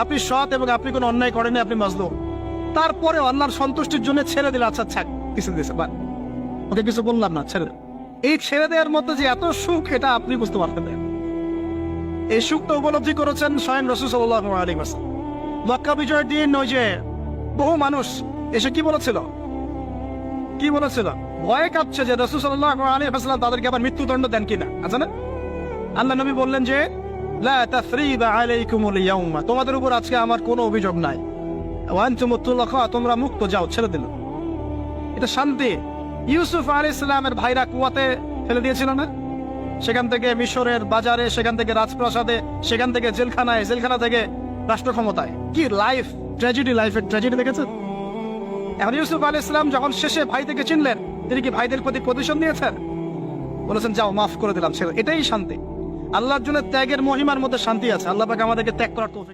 আপনি সৎ এবং আপনি কোনো অন্যায় করেননি, আপনি মাজলুম, তারপরে আল্লাহর সন্তুষ্টির জন্য ছেড়ে দিলে, আচ্ছা ছাক কিছু দিয়েছে বা ওকে কিছু বললাম না, ছেড়ে দেন। এই ছেড়ে দেওয়ার মধ্যে যে এত সুখ, এটা আপনি বুঝতে পারতেন না। এই সুখটা উপলব্ধি করেছেন স্বয়ং রাসূল সাল্লাল্লাহু আলাইহি ওয়াসাল্লাম। মক্কা বিজয়ের দিন ওই যে বহু মানুষ এসে কি বলেছিল, ভয়ে কাঁপছে যে রাসূল সাল্লাল্লাহু আলাইহি ওয়াসাল্লাম তাদেরকে আবার মৃত্যুদণ্ড দেন কিনা, আছে না? আল্লাহ নবী বললেন যে লা তাসরিবা আলাইকুমুল ইয়াউমা, তোমাদের উপর আজকে আমার কোনো অভিযোগ নাই, ওয়া আনতুমুত তুলাকা, তোমরা মুক্ত, যাও, ছেড়ে দিল। এটা শান্তি। ইউসুফ আলাইহিস সালামের ভাইরা কুয়াতে ফেলে দিয়েছিল না, সেখান থেকে মিশরের বাজারে, সেখান থেকে রাজপ্রাসাদে, সেখান থেকে জেলখানায়, জেলখানা থেকে রাষ্ট্র ক্ষমতায়। কি লাইফ, ট্র্যাজেডি, লাইফের ট্র্যাজেডি দেখেছেন? এখন ইউসুফ আলাইহিস সালাম যখন শেষে ভাই থেকে চিনলেন, তিনি কি ভাইদের প্রতি প্রতিশোধ নিয়েছেন? বলেছেন যাও, মাফ করে দিলাম, ছেড়ে। এটাই শান্তি। আল্লাহর জন্য ত্যাগের মহিমার মধ্যে শান্তি আছে। আল্লাহ পাক আমাদেরকে ত্যাগ করার তৌফিক